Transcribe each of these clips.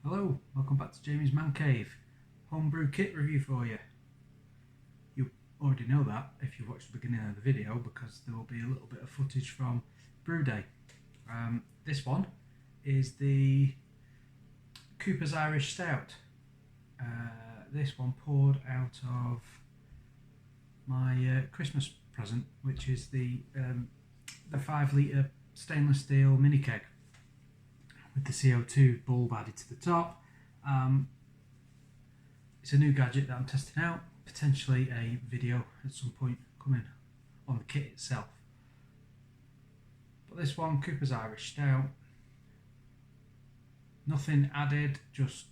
Hello, welcome back to Jamie's Man Cave. Homebrew kit review for you. You already know that if you watched the beginning of the video because there will be a little bit of footage from Brew Day. This one is the Cooper's Irish Stout. This one poured out of my Christmas present, which is the 5 litre stainless steel mini keg with the CO2 bulb added to the top. It's a new gadget that I'm testing out, potentially a video at some point coming on the kit itself. But this one, Cooper's Irish Stout, nothing added, just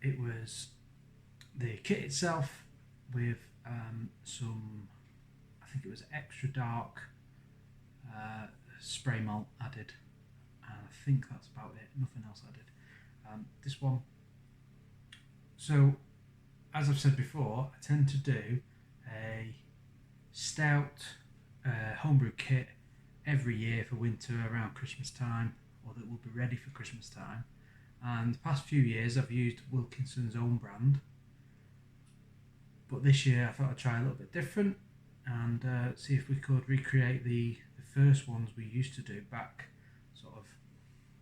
it was the kit itself with some, I think it was extra dark spray malt added, and I think that's about it, nothing else added. This one, so as I've said before, I tend to do a stout homebrew kit every year for winter around Christmas time, or that will be ready for Christmas time. And the past few years I've used Wilkinson's own brand, but this year I thought I'd try a little bit different and see if we could recreate the first ones we used to do back sort of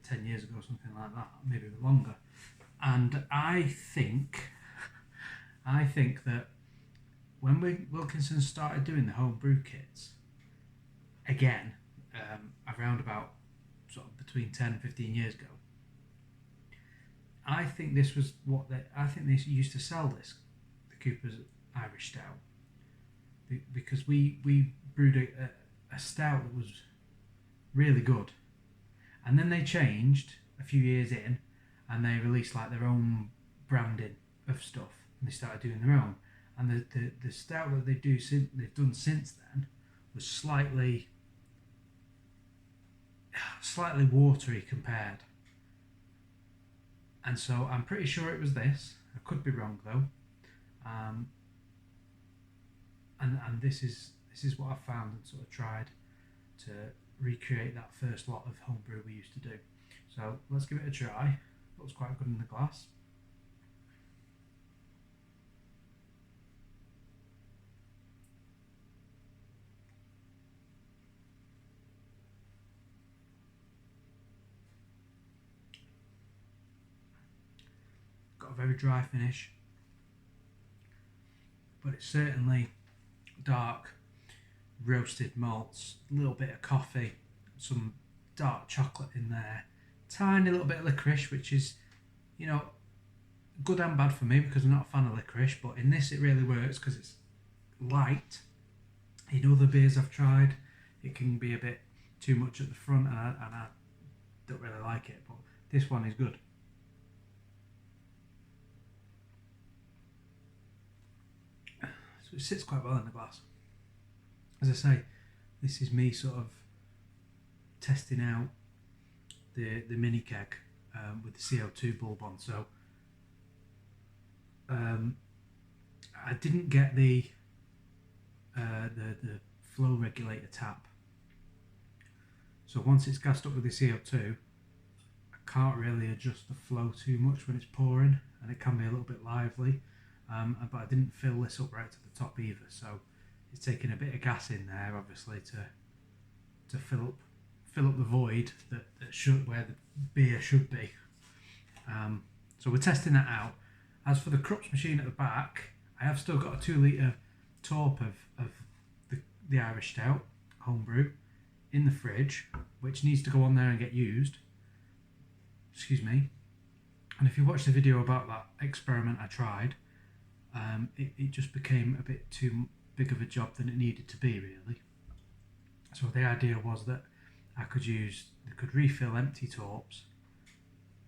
10 years ago, something like that, maybe a bit longer. And I think that when Wilkinson started doing the homebrew kits again, around about sort of between 10 and 15 years ago, I think this was I think they used to sell this, the Cooper's Irish Stout, because we brewed a stout that was really good, and then they changed a few years in and they released like their own branding of stuff, and they started doing their own, and the stout that they've done since then was slightly watery compared. And so I'm pretty sure it was this. I could be wrong though. And this is what I found and sort of tried to recreate that first lot of homebrew we used to do. So let's give it a try. Looks quite good in the glass. Got a very dry finish, but it's certainly dark roasted malts, a little bit of coffee, some dark chocolate in there, tiny little bit of licorice, which is, you know, good and bad for me because I'm not a fan of licorice, but in this it really works because it's light. In other beers I've tried, it can be a bit too much at the front, and I don't really like it, but this one is good. So it sits quite well in the glass. As I say, this is me sort of testing out the mini keg with the CO2 bulb on. So I didn't get the flow regulator tap. So once it's gassed up with the CO2, I can't really adjust the flow too much when it's pouring, and it can be a little bit lively. But I didn't fill this up right to the top either, so it's taking a bit of gas in there, obviously, to fill up the void that should, where the beer should be. So we're testing that out. As for the Krups machine at the back, I have still got a 2 litre torp of the Irish Stout homebrew in the fridge, which needs to go on there and get used. Excuse me. And if you watch the video about that experiment I tried, it just became a bit too big of a job than it needed to be, really. So the idea was that I could refill empty torps,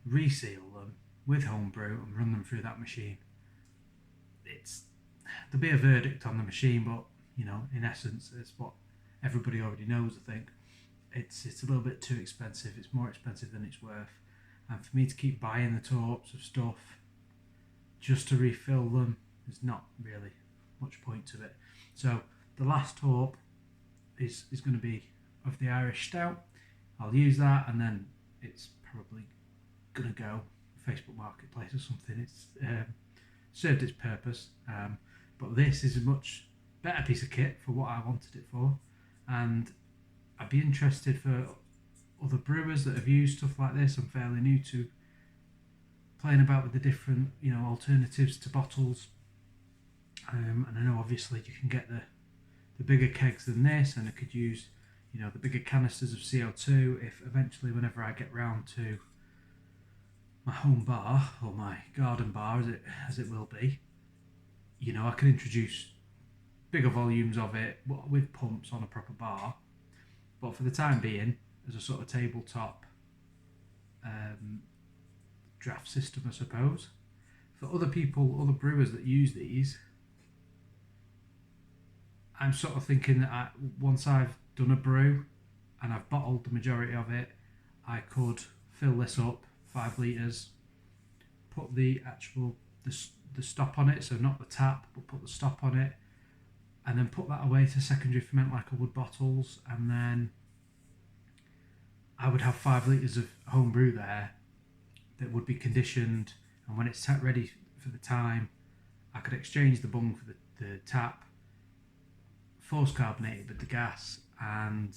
reseal them with homebrew and run them through that machine. There'll be a verdict on the machine, but you know, in essence, it's what everybody already knows. I think it's a little bit too expensive. It's more expensive than it's worth, and for me to keep buying the torps of stuff just to refill them, there's not really much point to it. So the last torp is going to be of the Irish Stout. I'll use that, and then it's probably gonna go Facebook Marketplace or something. It's served its purpose, but this is a much better piece of kit for what I wanted it for, and I'd be interested for other brewers that have used stuff like this. I'm fairly new to playing about with the different, alternatives to bottles, and I know obviously you can get the bigger kegs than this, and I could use, the bigger canisters of CO2 if eventually, whenever I get round to my home bar or my garden bar, as it will be, I can introduce bigger volumes of it with pumps on a proper bar. But for the time being, as a sort of tabletop draft system, I suppose. For other people, other brewers that use these, I'm sort of thinking that once I've done a brew and I've bottled the majority of it, I could fill this up 5 litres, put the actual the stop on it, so not the tap, but put the stop on it, and then put that away to secondary ferment like I would bottles, and then I would have 5 litres of homebrew there that would be conditioned, and when it's ready for the time, I could exchange the bung for the tap, force carbonate it with the gas, and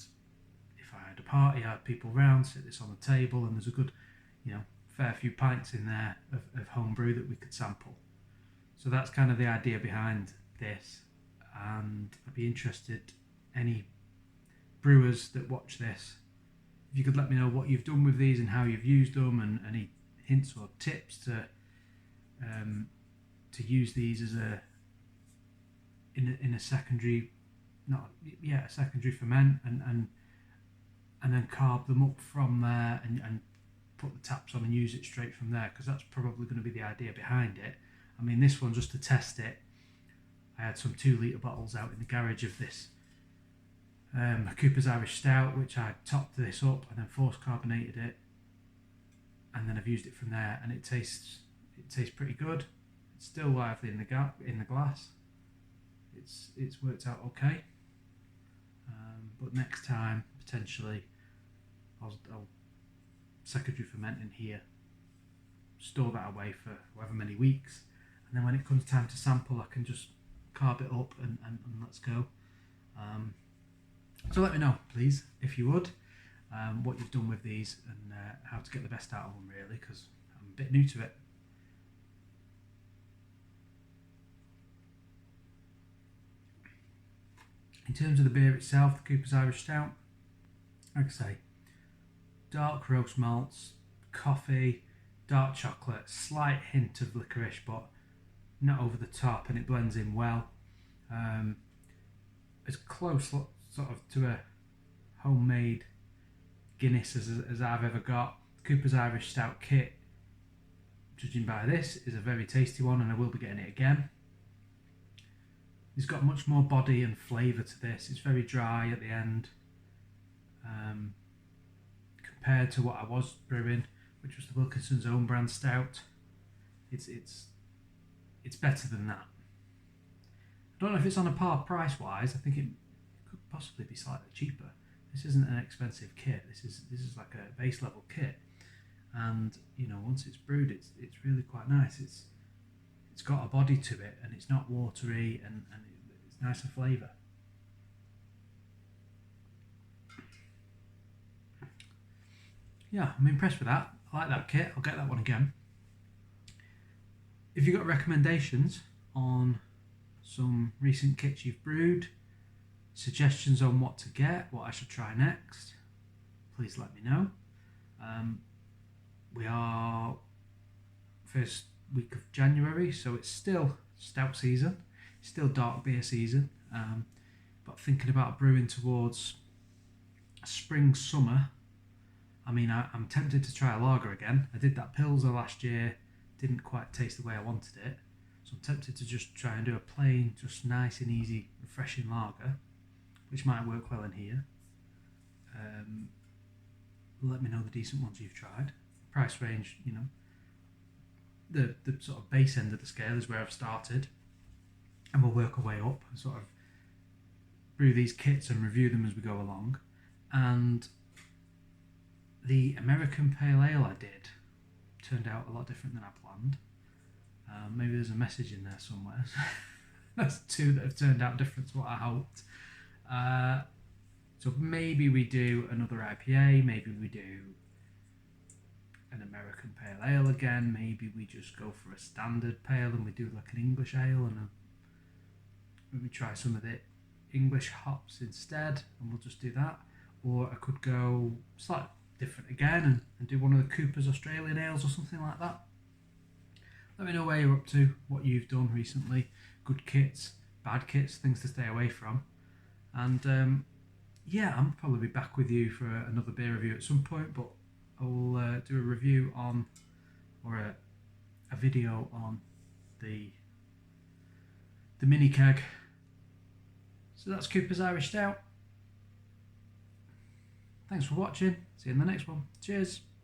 if I had a party, I had people round, sit this on the table, and there's a good, fair few pints in there of homebrew that we could sample. So that's kind of the idea behind this, and I'd be interested, any brewers that watch this, if you could let me know what you've done with these and how you've used them, and any hints or tips to use these as in a secondary, a secondary ferment, and then carb them up from there, and put the taps on and use it straight from there, because that's probably going to be the idea behind it. I mean, this one, just to test it, I had some 2 litre bottles out in the garage of this Cooper's Irish Stout, which I topped this up and then force carbonated it, and then I've used it from there, and it tastes pretty good. It's still lively in the glass. It's worked out okay, but next time potentially I'll secondary ferment in here, store that away for however many weeks, and then when it comes time to sample, I can just carb it up and let's go. So let me know, please, if you would, what you've done with these and how to get the best out of them, really, because I'm a bit new to it. In terms of the beer itself, the Cooper's Irish Stout, like I say, dark roast malts, coffee, dark chocolate, slight hint of licorice, but not over the top, and it blends in well. As close sort of to a homemade Guinness as I've ever got. Cooper's Irish Stout kit, judging by this, is a very tasty one, and I will be getting it again. It's got much more body and flavour to this. It's very dry at the end, compared to what I was brewing, which was the Wilkinson's own brand stout. It's better than that. I don't know if it's on a par price wise. I think it could possibly be slightly cheaper. This isn't an expensive kit. This is like a base level kit, and once it's brewed, it's really quite nice. It's got a body to it, and it's not watery, and it's nice and flavour. Yeah, I'm impressed with that. I like that kit. I'll get that one again. If you've got recommendations on some recent kits you've brewed, suggestions on what to get, what I should try next, please let me know. We are first week of January, so it's still stout season, still dark beer season, but thinking about brewing towards spring, summer. I mean, I'm tempted to try a lager again. I did that Pilsner last year, didn't quite taste the way I wanted it, so I'm tempted to just try and do a plain, just nice and easy, refreshing lager, which might work well in here. Let me know the decent ones you've tried. Price range, the sort of base end of the scale is where I've started, and we'll work our way up and sort of brew these kits and review them as we go along. And The American Pale Ale I did turned out a lot different than I planned. Maybe there's a message in there somewhere. That's two that have turned out different to what I hoped. So maybe we do another IPA, maybe we do an American Pale Ale again, maybe we just go for a standard pale and we do like an English ale and maybe try some of the English hops instead, and we'll just do that. Or I could go slightly different again and do one of the Cooper's Australian ales or something like that. Let me know where you're up to, what you've done recently, good kits, bad kits, things to stay away from. And yeah, I'll probably be back with you for another beer review at some point, but I'll do a review on, or a video on the mini keg. So that's Cooper's Irish Stout. Thanks for watching. See you in the next one. Cheers.